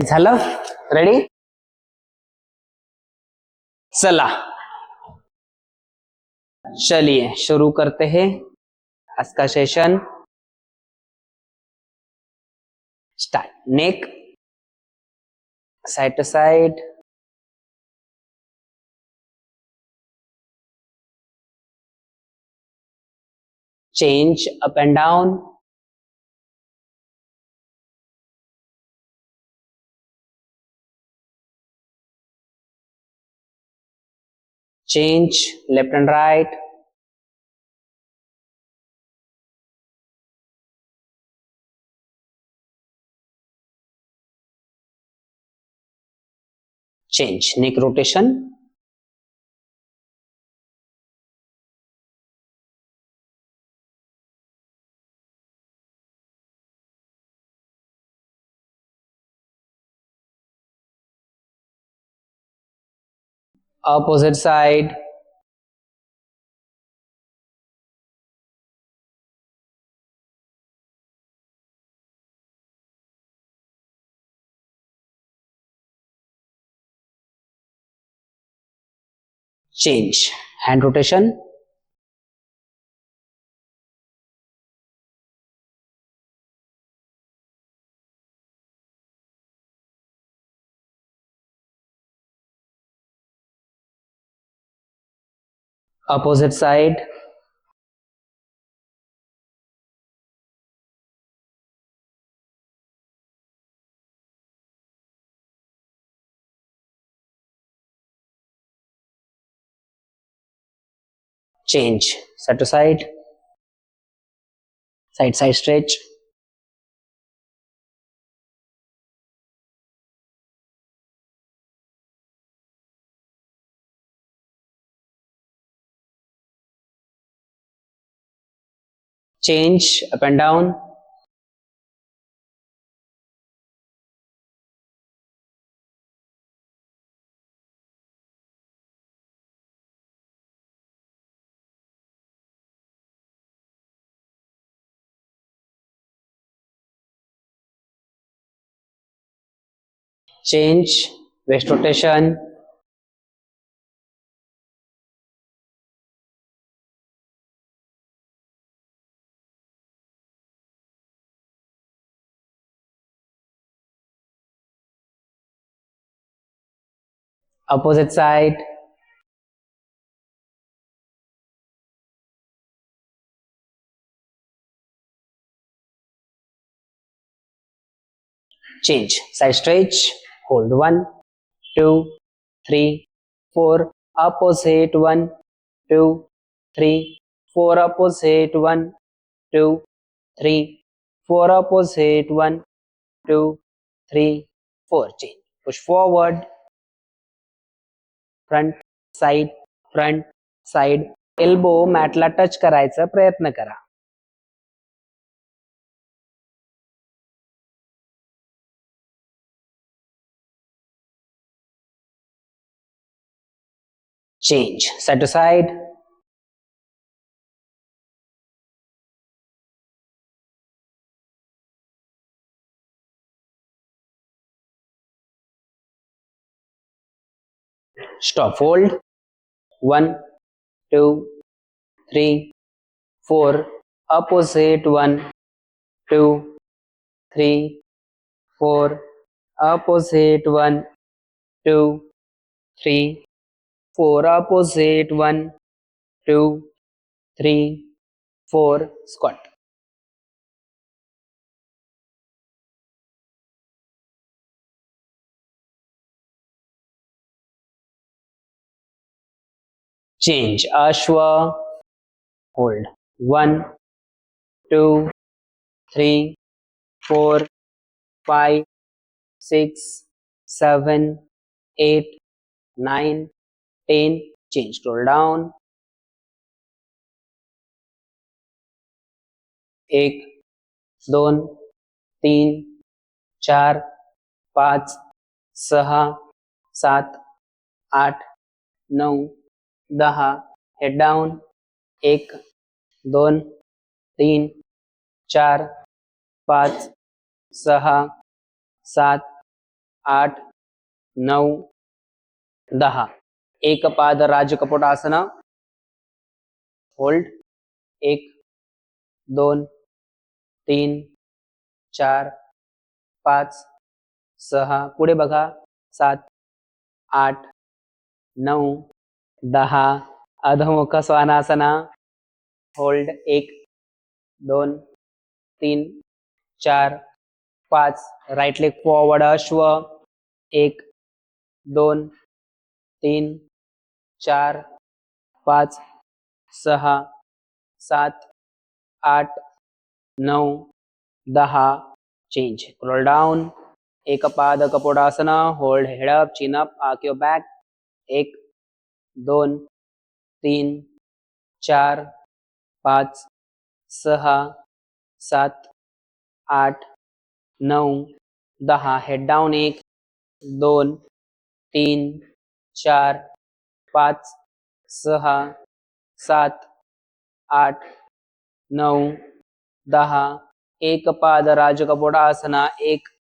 झालं रेडी. चला चलिए शुरू करते हैं आज का session. Start. Neck side to side, change up and down, change left and right, change neck rotation, opposite side, change hand rotation, opposite side, change side to side, side side stretch, change up and down, change waist rotation, opposite side, change side stretch, hold 1 2 3 4, opposite 1 2 3 4, opposite 1 2 3 4, opposite 1 2 3 4, change, push forward, front side, elbow मॅटला touch करायचा प्रयत्न करा. Change side to side, stop, hold 1 2 3 4, opposite 1 2 3 4, opposite 1 2 3 4, opposite 1 2 3 4, squat. Change Ashwa, hold 1 2 3 4 5 6 7 8 9 10, change, scroll down 1 2 3 4 5 6 7 8 9 10, head down 1 2 3 4 5 6 7 8 9 10 एकपाद राजकपोटासन hold 1 2 3 4 5 6 पुढे बघा 7 8 9 10 अधोमुख Svanasana hold 1 2 3 4 5 right leg forward अश्व 1 2 3 4 5 6 7 8 9 10 change roll down Ekapada Kapotasana hold head up chin up arch your back 1 2 3 4 5 6 7 8 9 10 head down 1 2 3 4 5 6 7 8 9 10 एकपाद राजकपोटासना 1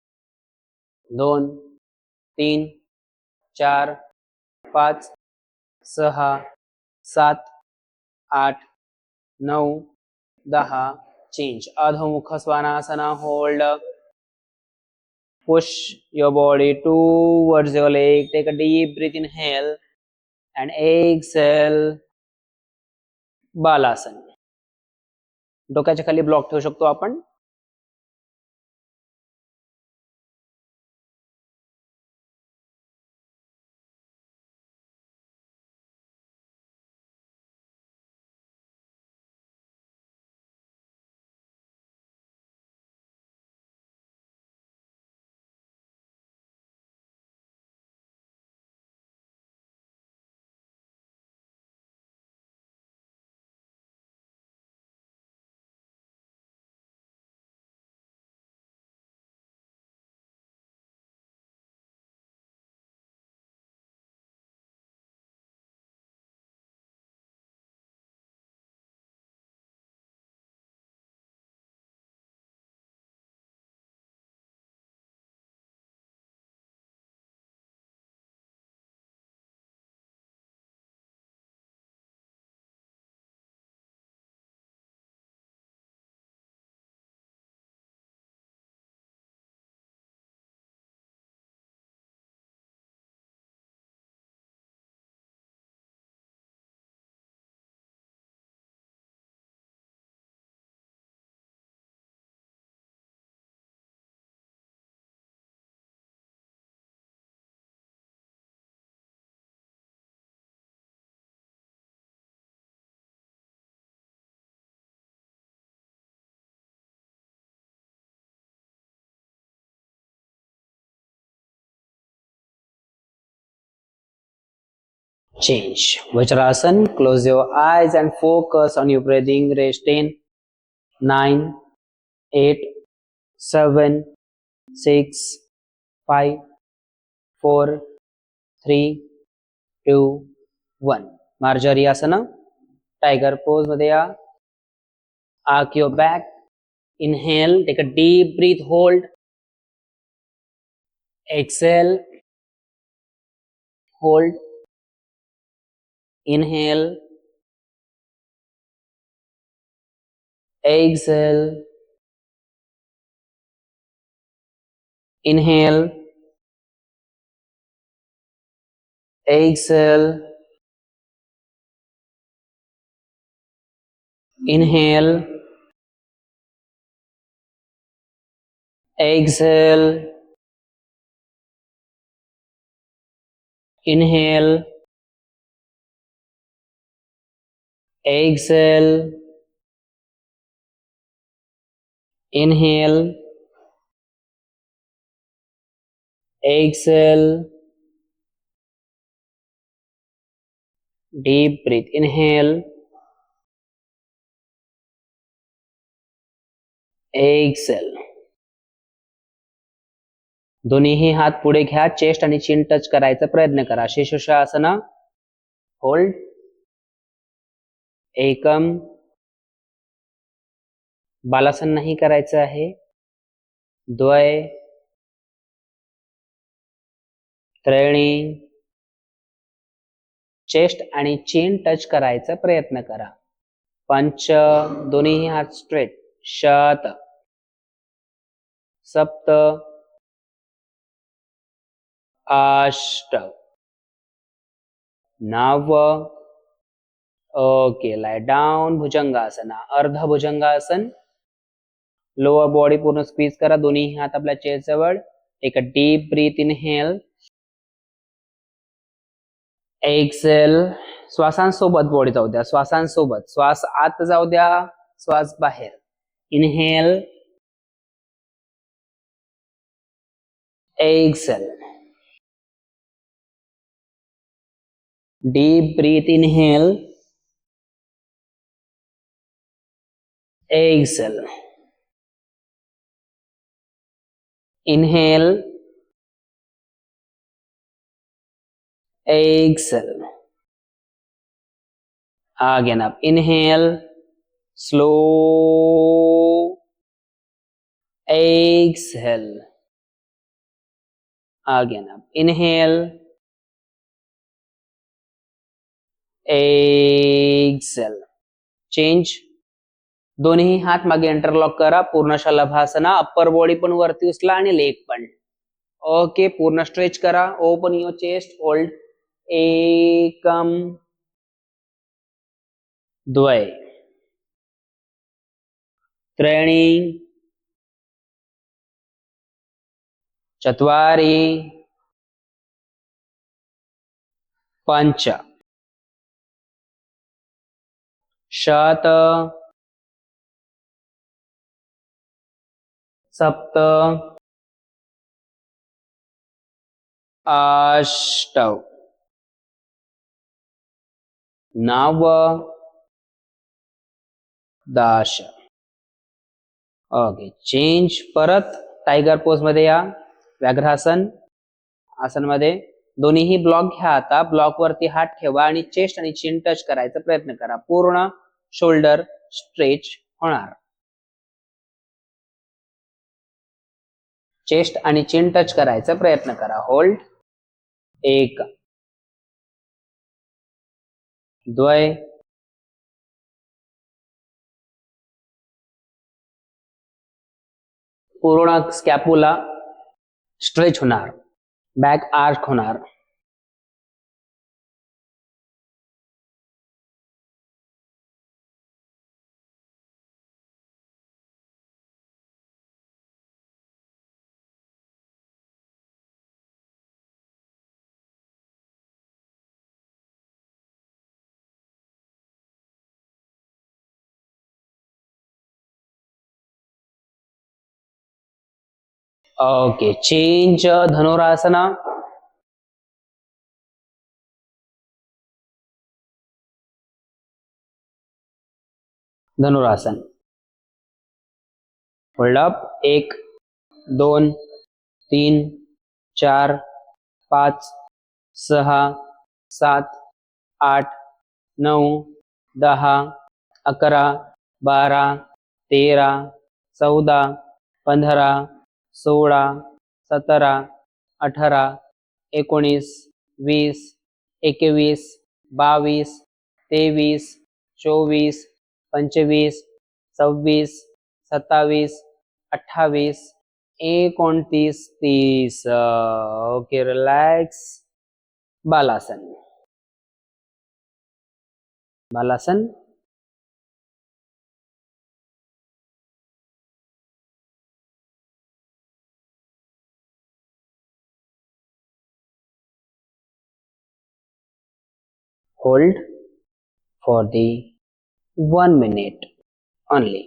2 3 4 5 6 7 8 9 10 change Adhomukha Svanasana hold push your body towards your leg, take a deep breath, inhale and exhale बालासन डोक्याच्या खाली block ठेवू शकतो आपण change Vajrasan close your eyes and focus on your breathing rest 10 9 8 7 6 5 4 3 2 1 Marjorie आसन tiger pose मध्ये या arc your back inhale take a deep breath hold exhale hold inhale exhale inhale exhale inhale exhale inhale exhale inhale exhale deep breath inhale exhale दोन्हीही हात पुढे घ्या chest आणि चिन touch करायचा प्रयत्न करा शीर्षासन होल्ड एकम बालासन नाही करायचं आहे द्वय त्रीणि चेस्ट आणि चिन टच करायचा प्रयत्न करा. पंच दोन्ही हात स्ट्रेट. शत सप्त अष्ट नव. ओके, लाय down. Bhujangasana, Ardha Bhujangasana. Lower body पूर्ण स्क्वीज करा. दोन्ही हात आपल्या चेस्ट जवळ. एक डीप ब्रीथ इनहेल. एक्सेल. श्वासांसोबत बॉडी जाऊ द्या. श्वासांसोबत श्वास आत जाऊ द्या, श्वास बाहेर. Inhale. Exhale. Deep breath inhale. Exhale. Inhale, exhale. Again up. Inhale, slow. Exhale. Again up. Inhale, exhale. Change. दोन्ही हात मागे इंटरलॉक करा. पूर्ण शलभासना. अप्पर बॉडी पण वरती उचला आणि लेग पण. ओके, पूर्ण स्ट्रेच करा. Open your chest. होल्ड. एकम द्वय त्रीणि चत्वारि पंच शत सप्त अष्ट नव दश. Okay, change. परत टायगर पोज मध्ये या. व्याघ्रासन आसन मध्ये. दोन्हीही ब्लॉक घ्या. आता ब्लॉक वरती हात ठेवा आणि चेस्ट आणि चिन टच करायचा प्रयत्न करा. पूर्ण शोल्डर स्ट्रेच होणार. चेस्ट आणि चिन टच करायचा प्रयत्न करा. होल्ड. एक द्वय पूर्ण स्कॅपुला स्ट्रेच होणार. बॅक आर्क होणार. Okay, change. Dhanurasana. Dhanurasana. Hold up. एक दोन तीन चार पाच सहा सात आठ नऊ 10 11 12 13 14 15 16 17 18 19 20 21 22 23 24 25 26 27 28 29 30. Okay, relax. Balasana. Balasana. Hold for the 1 minute only.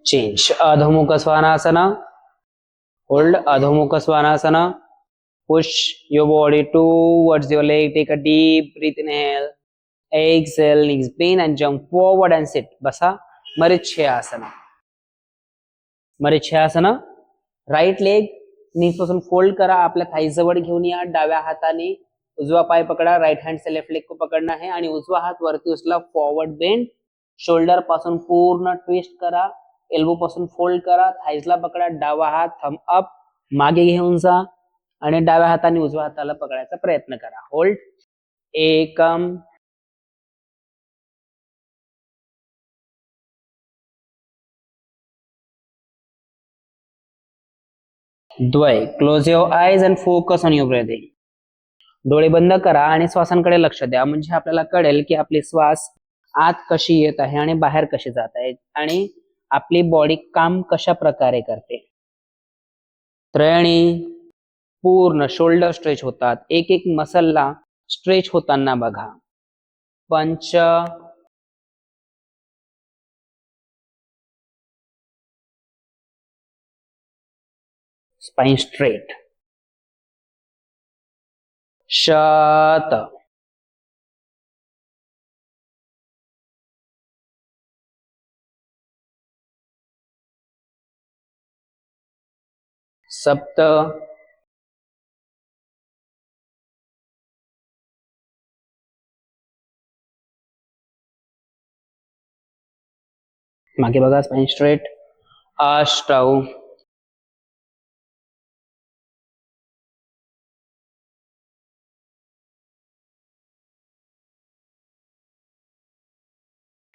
Change. Adho Mukha Svanasana. Hold Adho Mukha Svanasana. Push your body towards your leg. Take a deep breath. Inhale. Exhale. Knees bend and jump forward and sit. Basa Marichyasana. Marichyasana. Right leg knees पासून fold करा, आपल्या Thai जवळ घेऊन या. डाव्या हाताने उजवा पाय पकडा. राइट हैंड से लेफ्ट लेग को पकडना है आणि उजवा हात वरती उचला. Forward bend. शोल्डर पासून पूर्ण ट्विस्ट करा. एल्बो पासून फोल्ड करा. थाईजला पकडा. डावा हात थंब अप मागे घेऊन जा आणि डाव्या हाताने उजव्या हाताला पकडायचा प्रयत्न करा. होल्ड. एकम, द्वय. Close your eyes and focus on your breathing. डोळे बंद करा आणि श्वासांकडे लक्ष द्या. म्हणजे आपल्याला कळेल की आपली श्वास आत कशी येत आहे आणि बाहेर कशी जात आहे आणि आपली बॉडी काम कशा प्रकारे करते. त्रयणी. पूर्ण शोल्डर स्ट्रेच होतात. एक एक मसलला स्ट्रेच होताना बघा. पंच. Spine straight. शत. सप्त. मागे बघा. Spine straight. अष्टौ.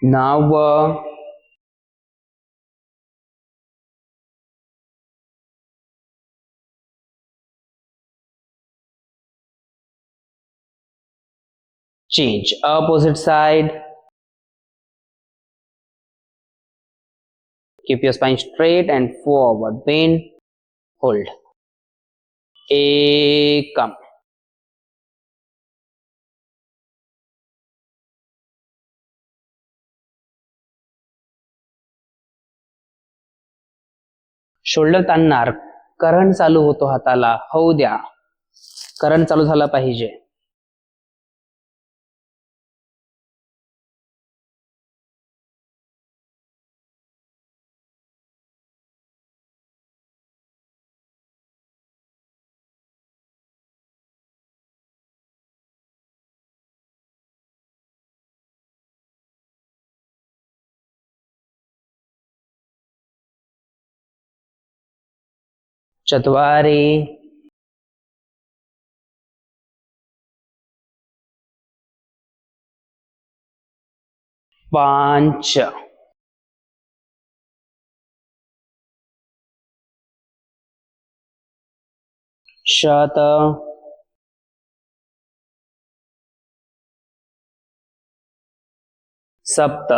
नव. Change. Opposite side. Keep your spine straight and forward. Bend. Hold. Ekam. Shoulder ताणणार. करंट चालू होतो हाताला. होऊ द्या. करंट चालू झाला पाहिजे. चत्वारी. पांच. शत. सप्त.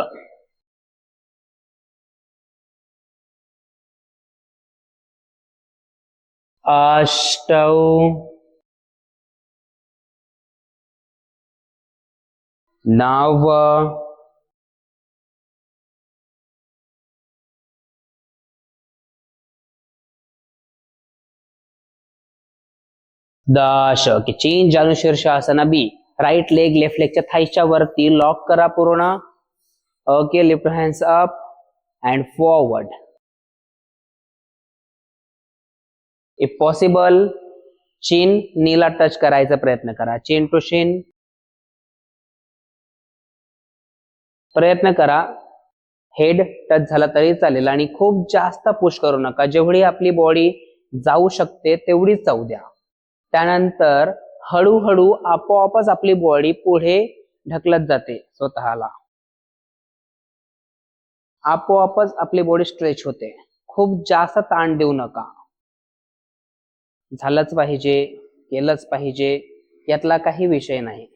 अष्टौ. नव. दश. की change Anushirshasana B. Right leg left लेगच्या थाईच्या वरती लॉक करा पूर्ण. Okay. Lift hands up and forward. If possible chin नीला टच करायचा प्रयत्न करा. चिन टू शिन प्रयत्न करा. हेड टच झाला तरी चालेल आणि खूप जास्त पुश करू नका. जेवढी आपली बॉडी जाऊ शकते तेवढीच जाऊ द्या. त्यानंतर हळूहळू आपोआपच आपली बॉडी पुढे ढकलत जाते. स्वतःला आपोआपच आपली बॉडी स्ट्रेच होते. खूप जास्त ताण देऊ नका. झालंच पाहिजे, केलंच पाहिजे यातला काही विषय नाही.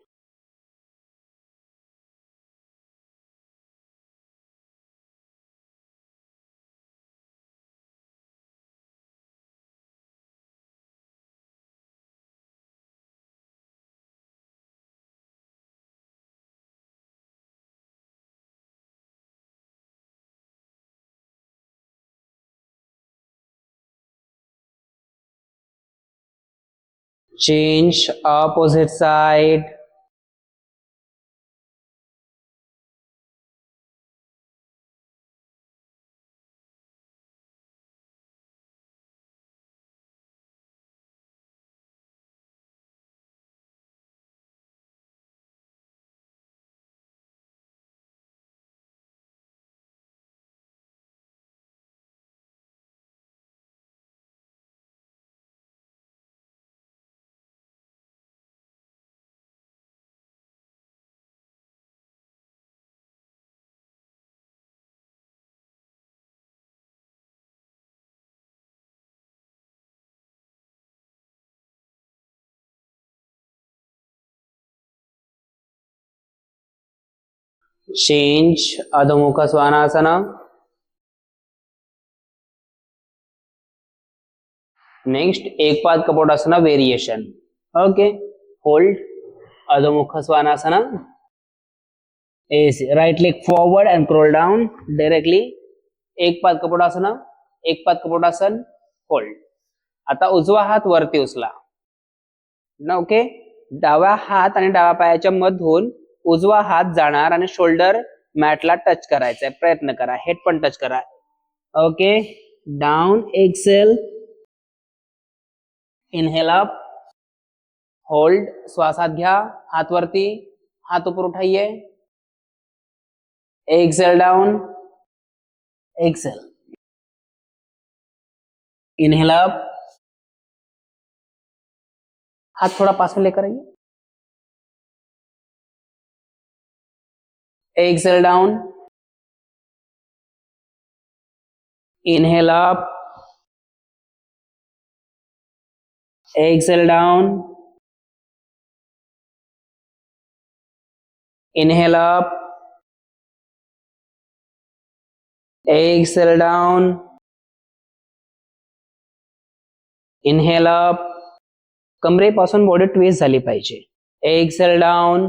Change opposite side. Change Adho Mukha Svanasana. Next, Ekpad Kapotasana variation. Okay, hold Adho Mukha Svanasana. Is right leg forward and crawl down directly. Ekpad Kapotasana, Ekpad Kapotasan, hold. आता उजवा हात वरती उचला. ओके, डावा हात आणि डाव्या पायाच्या मधून उजवा हात जाणार आणि शोल्डर मॅटला टच करायचा आहे. प्रयत्न करा, हेड पण टच करा. Okay, down, exhale, inhale up, hold, श्वासात घ्या, हात वरती, हात ऊपर उठाइए, exhale down, exhale, inhale up, हाथ थोड़ा पास में लेकर आइए, exhale down, inhale up, exhale down, inhale up, exhale down, inhale up. कमरेपासून बॉडी ट्विस्ट झाली पाहिजे. Exhale down,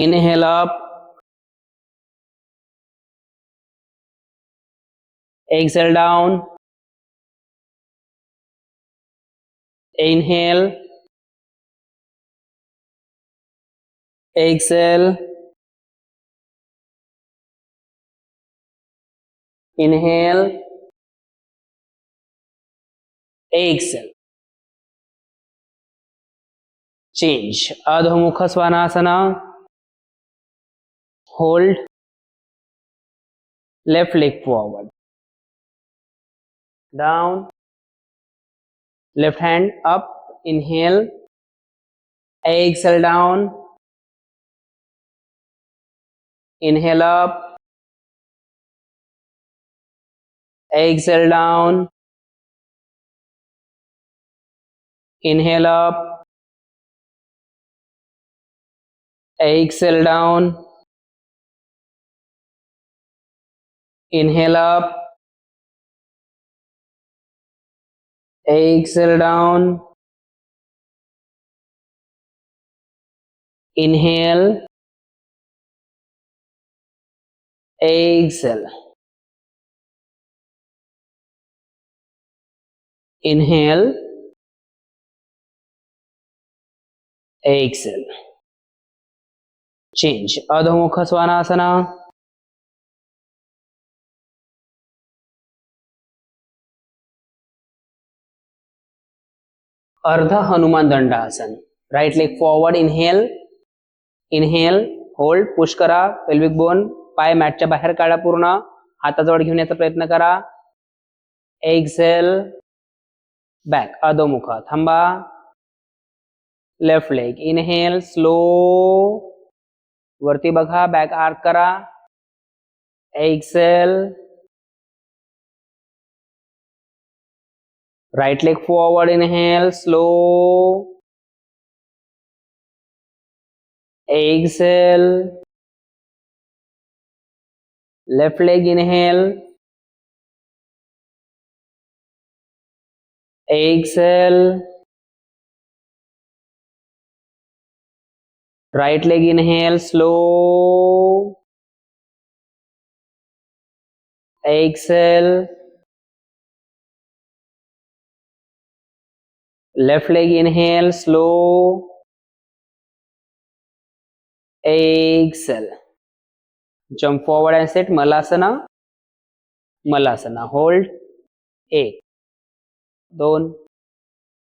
inhale up, exhale down, inhale, exhale, inhale, exhale. Change Adhomukha Shvanasana. Hold, left leg forward, down, left hand up, inhale, exhale down, inhale up, exhale down, inhale up, exhale down, inhale up, exhale down, inhale, exhale, inhale, exhale. Change Adho Svanasana. Ardha Hanuman Dandasana. Right leg forward, inhale, inhale, hold, push करा, pelvic bone, पाय मॅटच्या बाहेर काढा पूर्ण, हाताजवळ घेऊन याचा प्रयत्न करा. Excel, back, अधोमुख, थांबा. Left leg, inhale, slow, वरती बघा, बॅक आर्क करा. Exhale, right leg forward, inhale, slow, exhale, left leg, inhale, exhale, right leg, inhale, slow, exhale, left leg inhale, slow, exhale, jump forward and sit, malasana, malasana, hold, 1 2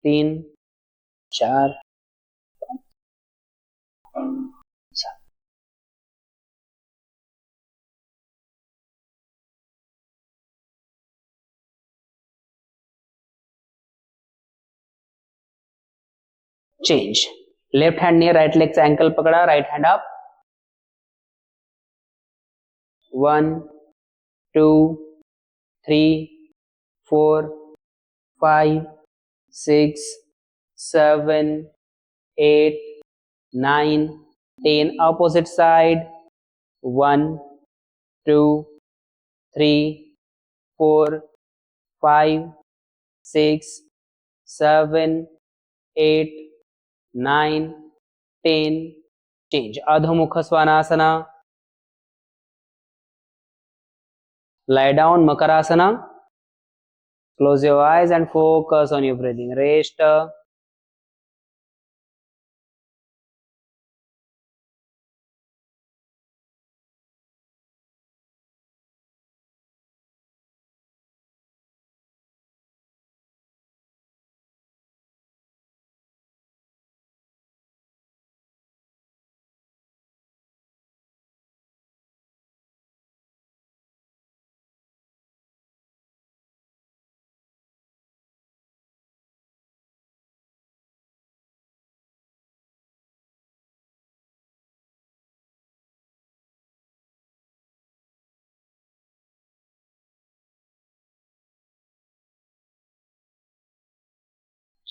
3 4 7. Change. Left hand near right leg's ankle पकड़ा, right hand up. 1 2 3 4 5 6 7 8 9 10. Opposite side. 1 2 3 4 5 6 7 8 9 10. Change. Adhomukha Svanasana. Lie down, Makarasana. Close your eyes and focus on your breathing. Rest.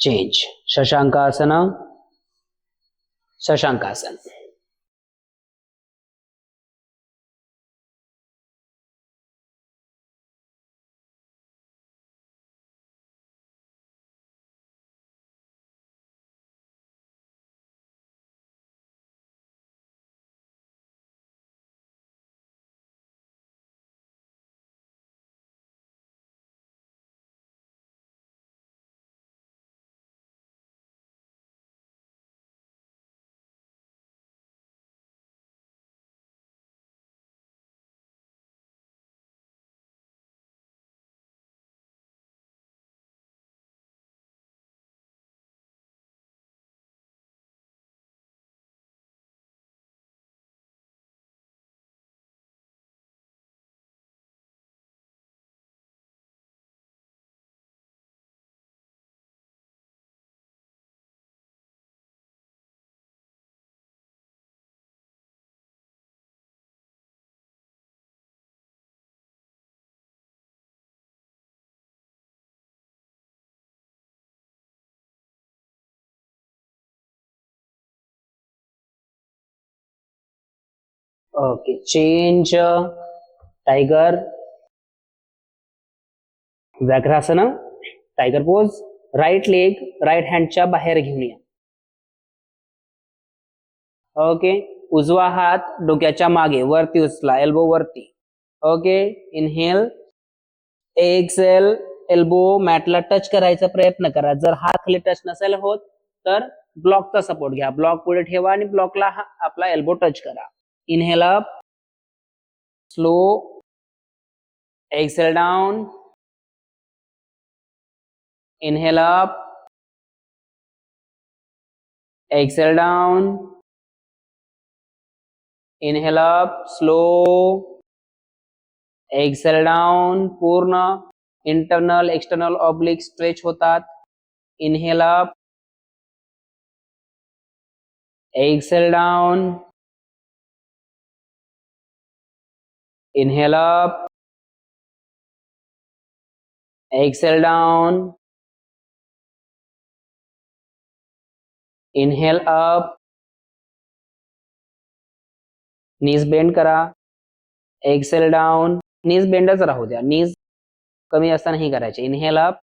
Change. Shashankasana. Shashankasana. Okay. Change. Tiger. Vyagrasana. Tiger pose. Right leg right handच्या बाहेर घेऊन या. Okay. उजवा हात डोक्याच्या मागे वरती उचला, elbow वरती. ओके. इनहेल, एक्सेल, एल्बो मॅटला टच करायचा प्रयत्न करा. जर हात खाली टच नसेल होत तर ब्लॉकचा सपोर्ट घ्या. ब्लॉक पुढे ठेवा आणि ब्लॉकला आपला एल्बो टच करा. Inhale up, slow, exhale down, inhale up, exhale down, inhale up, slow, exhale down, पूर्ण इंटरनल एक्सटर्नल ऑब्लिक स्ट्रेच होतात. Inhale up, exhale down, inhale up, exhale down, inhale up, knees bend करा, exhale down, knees बेंडच राहू द्या, knees कमी जास्त नाही करायचे. Inhale up,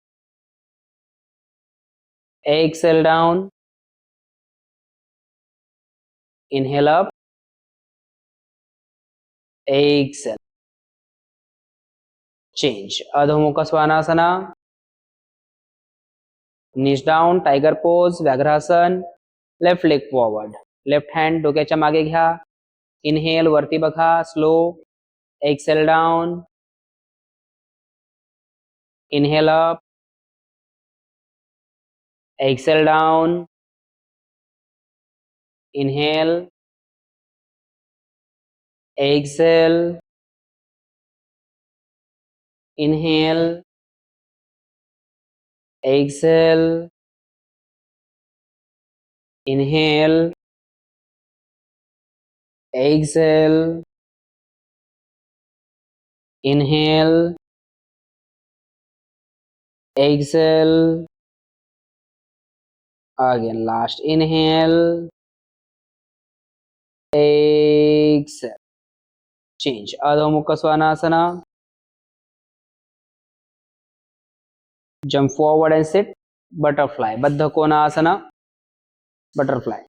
exhale down, inhale up, exhale. Change. Adho Mukha Svanasana. knees down, tiger pose, Vyaghrasana. Left leg forward, left hand डोक्याच्या मागे घ्या. Inhale वरती बघा, slow. Exhale down. Inhale up. Exhale down. Inhale. Exhale. Inhale. Exhale. Inhale. Exhale. Inhale. Exhale. Again, last inhale. Exhale. Change. Adho Mukha Svanasana. Jump forward and sit. Butterfly. Baddha Konasana. Butterfly.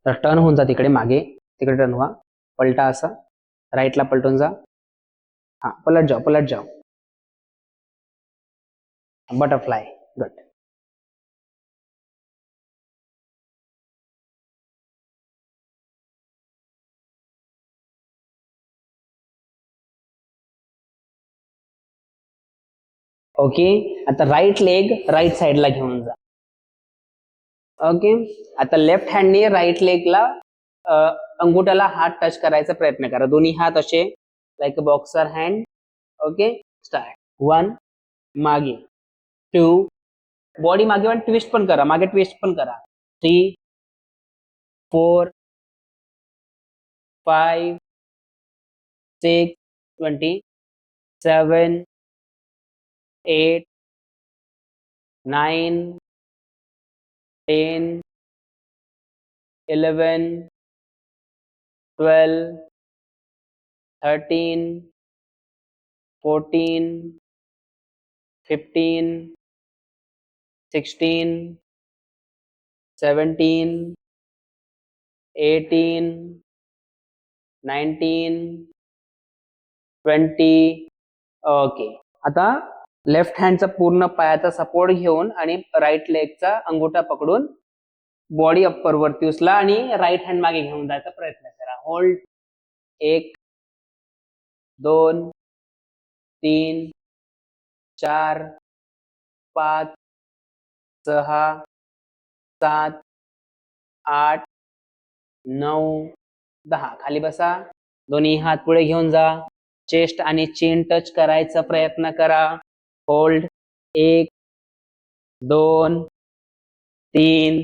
तर turn होऊन जा तिकडे मागे, तिकडे turn व्हा. पलटा असा, राईटला पलटून जा. हा, पलट जाओ, पलट जाओ. बटरफ्लाय. गुड. ओके. आता राईट लेग राईट साईडला घेऊन जा. ओके. आता लेफ्ट हँडने राईट लेगला अंगुठाला हात टच करायचा प्रयत्न करा. दोन्ही हात असे like a boxer hand. Okay. Start. 1. मागे. 2. बॉडी मागे पण ट्विस्ट पण करा, मागे ट्विस्ट पण करा. 3, 4, 5, 6, 20, 7, 8, 9, 10, 11, 12, 13, 14, 15, 16, 17, 18, 19, 20. ओके. आता लेफ्ट हँडचा पूर्ण पायाचा सपोर्ट घेऊन आणि राईट लेगचा अंगुठा पकडून बॉडी अप्पर वरती उचला आणि राईट हँड मागे घेऊन जायचा प्रयत्न करा. होल्ड. 1, 2, 3, 4, 5, 6, 7, 8, 9, 10. खाली बसा. दोन्ही हात पुढे घेऊन जा. चेस्ट आणि चीन टच करायचा प्रयत्न करा. Hold. 1, 2, 3,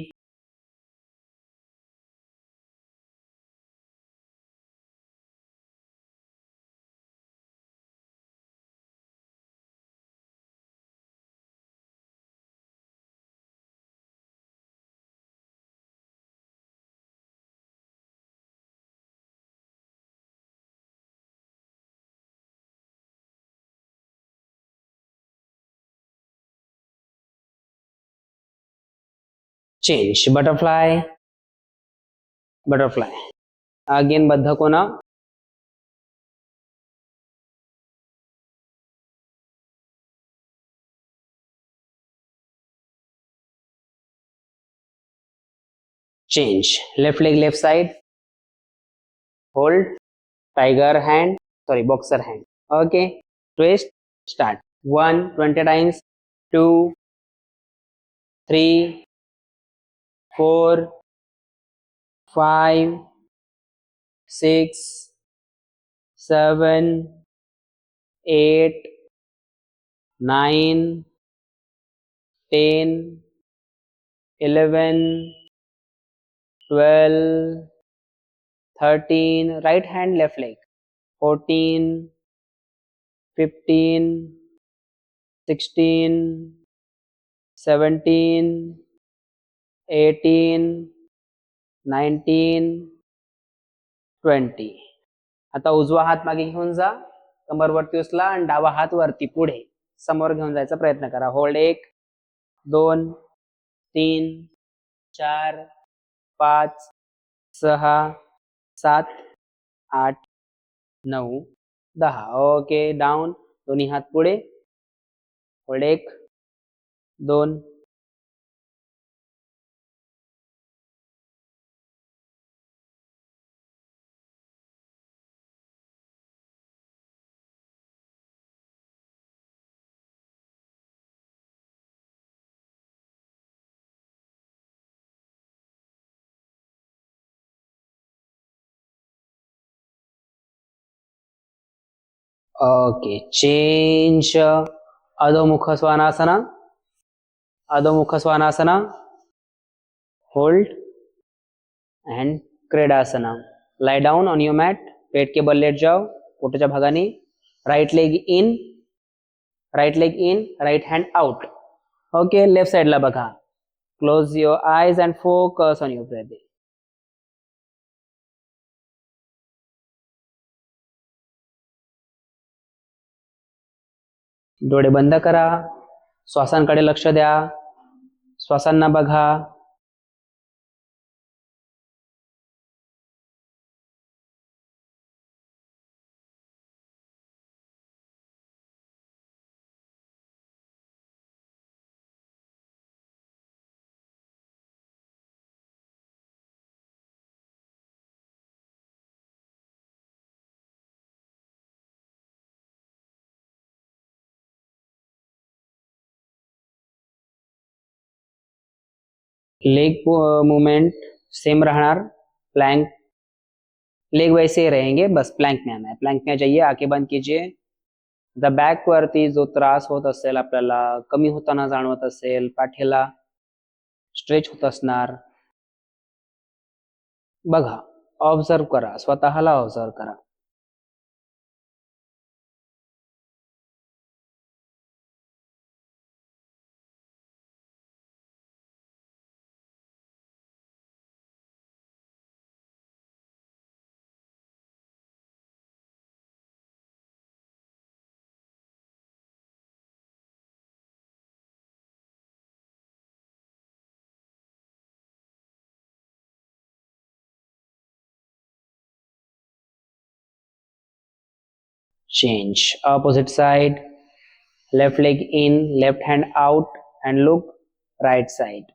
change. Butterfly. Butterfly. Again Baddha Kona. Change. Left leg left side. Hold. Tiger hand. Sorry, boxer hand. Okay. Twist. Start. 1, 20 times. 2, 3, 4, 5, 6, 7, 8, 9, 10, 11, 12, 13. Right hand left leg. 14, 15, 16, 17, 18, 19, 20. आता उजवा हात मागे घेऊन जा. कमर वरती उचला आणि डावा हात वरती पुढे समोर घेऊन जायचा प्रयत्न करा. होल्ड 1 2 3 4 5 6 7 8 9 10. ओके. डाऊन. दोन्ही हात पुढे. Hold 1 2 okay. Change Adhomukha Svanasana. Adhomukha Svanasana. Hold and Kridasana. Lie down on your mat. पेट के बल लेट जाओ पोटाच्या भागाने. Right leg in, right hand out. Okay. Left साइडला बघा. Close your eyes and focus on your breathing. डोळे बंद करा. श्वासांकडे लक्ष द्या. श्वासांना बघा. लेग मूवमेंट सेम रहणार. प्लैंक. लेग वैसे ही रहेंगे, बस प्लैंक में आना है. प्लैंक में जाइए. आंखें बंद कीजिए. द बॅक वरती जो त्रास होत असेल आपल्याला, कमी होताना जाणवत असेल, पाठीला स्ट्रेच होत असणार, बघा. ऑब्झर्व करा. स्वतःला ऑब्झर्व करा. Change. Opposite side. Left leg in, left hand out, and look right side.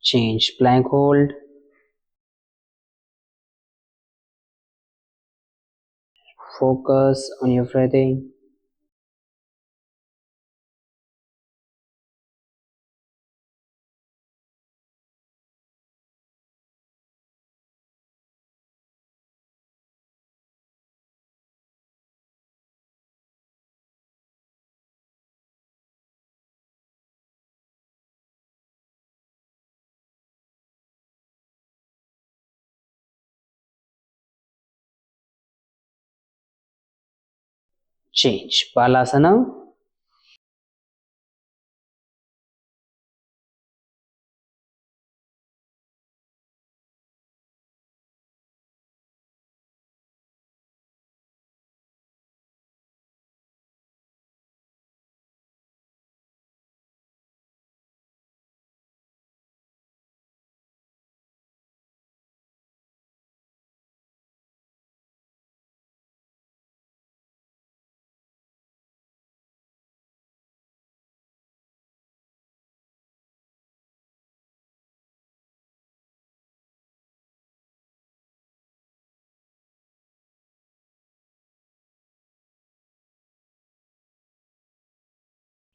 Change. Plank hold. Focus on your breathing. Change. Balasana.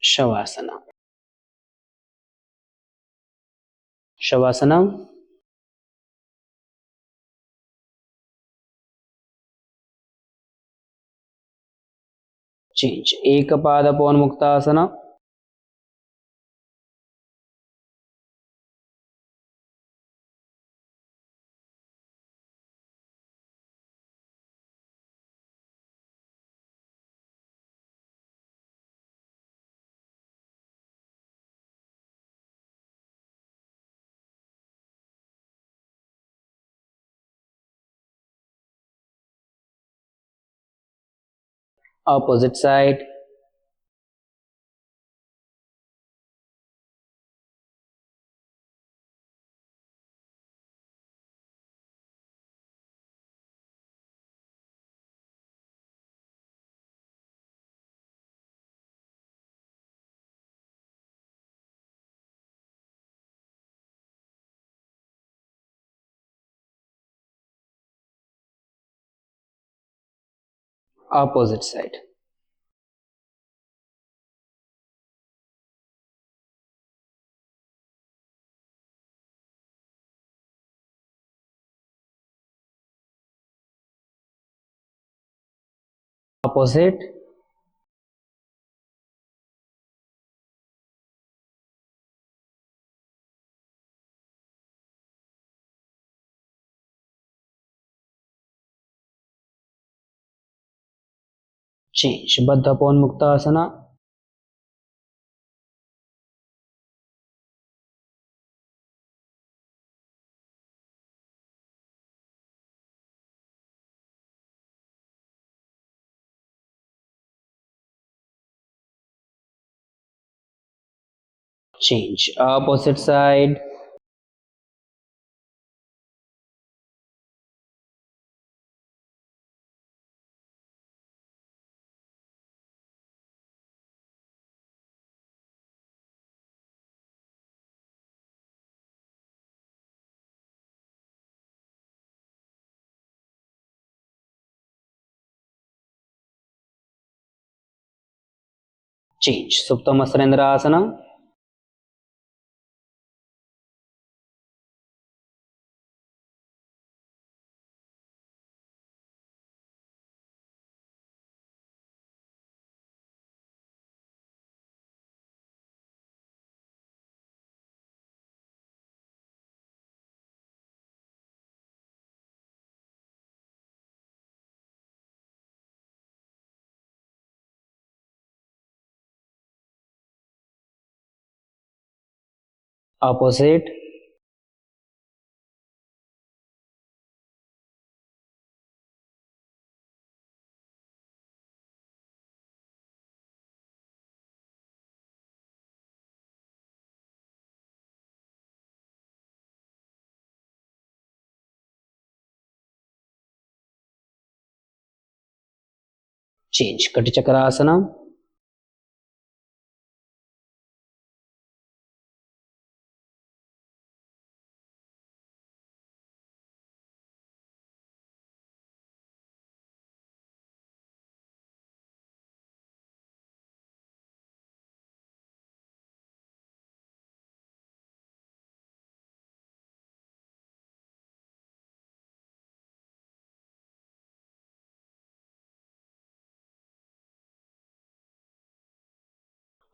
Shavasana. Shavasana. Change. Ekapadapavanamuktasana. Opposite side. Opposite side. Opposite. Change. Baddhapavanamuktasana. Change. Opposite side. Change. Suptamatsyendrasana. Opposite. Change. Katichakrasana.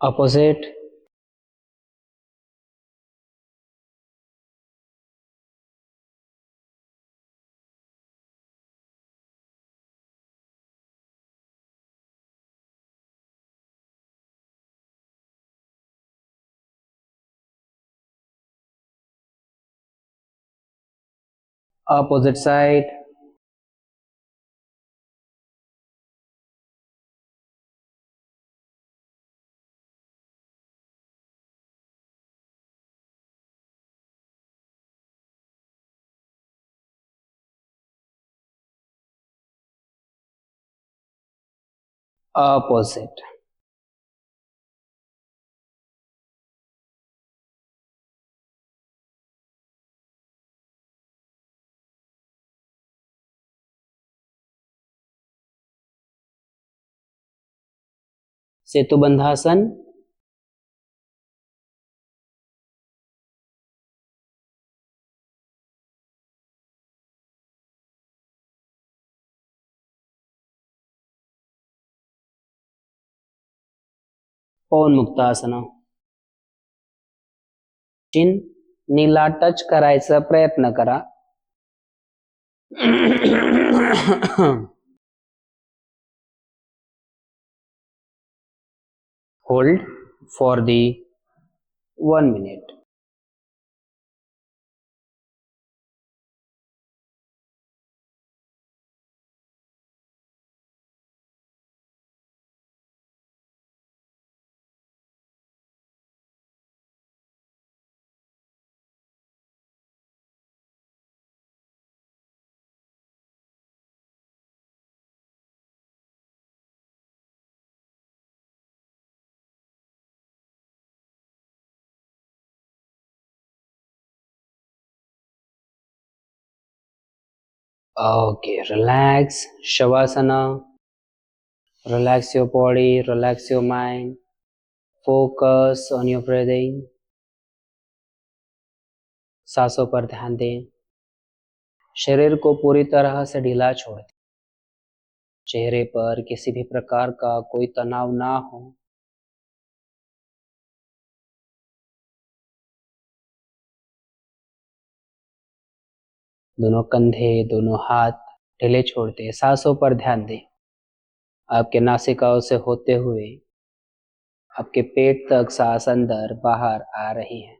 Opposite. Opposite side. Opposite. Setubandhasana. Pavanamuktasana. Chin नीला touch करायचा प्रयत्न करा. Hold for the 1 minute. Okay, relax. Shavasana. Relax your body, relax your mind. Focus on your breathing. सांसों पर ध्यान दें. शरीर को पूरी तरह से ढीला छोड़ दें. चेहरे पर किसी भी प्रकार का कोई तनाव ना हो. दोनों कंधे, दोनों हाथ ढीले छोड़ दें. सांसों पर ध्यान दें. आपके नासिकाओं से होते हुए आपके पेट तक सांस अंदर बाहर आ रही है.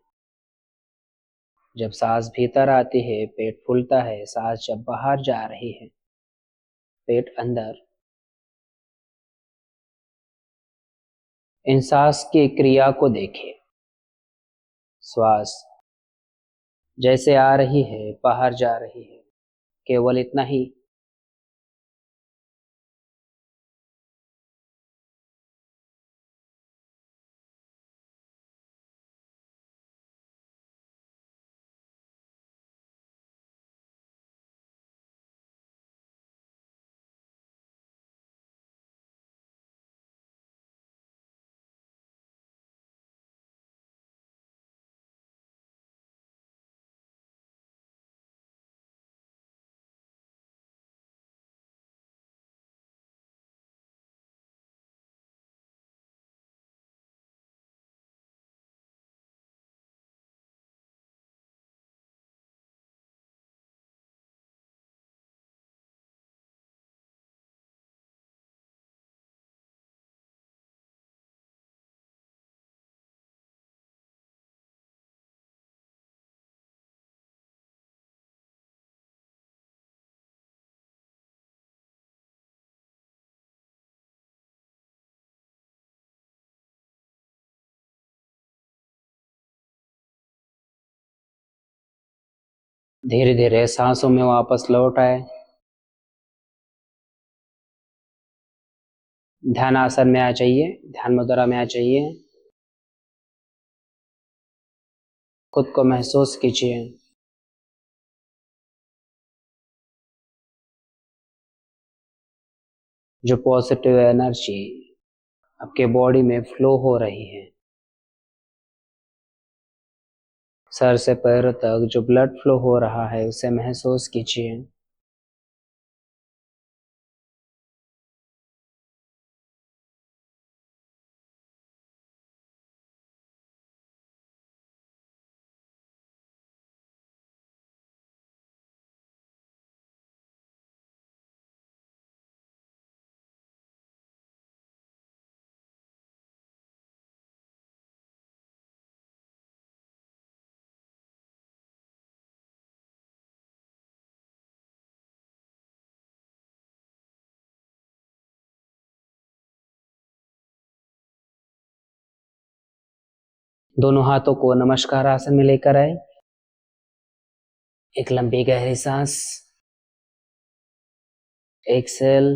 जब सांस भीतर आती है पेट फूलता है. सांस जब बाहर जा रही है पेट अंदर. इन सांस की क्रिया को देखें. श्वास जैसे आ रही है बाहर जा रही है, केवल इतना ही. धीरे धीरे सांसों में वापस लौट आए. ध्यान आसन में आ जाइए. ध्यान मुद्रा में आ जाइए. खुद को महसूस कीजिए. जो पॉजिटिव एनर्जी आपके बॉडी में फ्लो हो रही है. सर से पैरों तक जो ब्लड फ्लो हो रहा है उसे महसूस कीजिए. दोनों हाथों को नमस्कार आसन में लेकर आए. एक लंबी गहरी सांस. एक्सेल.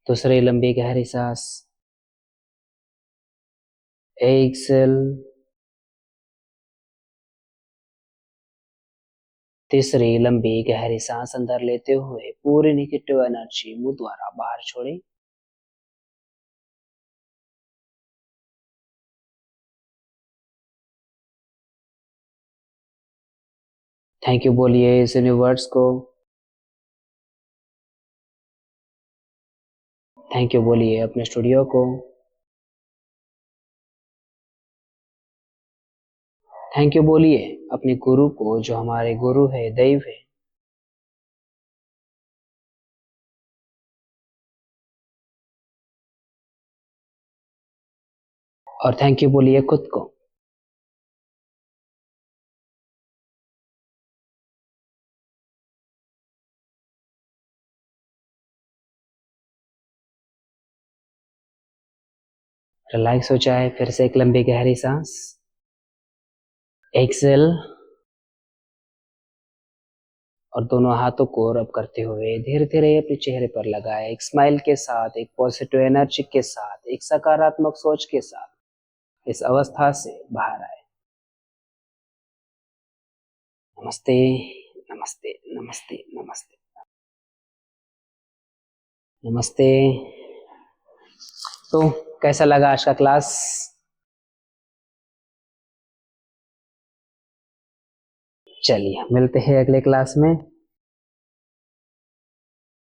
दूसरी लंबी गहरी सांस. एक्सेल. तीसरी लंबी गहरी सांस अंदर लेते हुए पूरी नेगेटिव एनर्जी मुंह द्वारा बाहर छोड़ें. थैंक यू बोलिए इस यूनिवर्स को. थैंक यू बोलिए अपने स्टूडियो को। थैंक यू बोलिए अपने गुरु को जो हमारे गुरु है, दैव है। और थैंक यू बोलिए खुद को। रिलैक्स हो जाए, फिर से एक लंबी गहरी सांस। एक्सेल। और दोनों हाथों को रब करते हुए धीरे धीरे अपने चेहरे पर लगाए, एक स्माइल के साथ, एक पॉजिटिव एनर्जी के साथ, एक सकारात्मक सोच के साथ इस अवस्था से बाहर आए। नमस्ते नमस्ते नमस्ते नमस्ते नमस्ते। तो कैसा लगा आज का क्लास? चलिए मिलते हैं अगले क्लास में।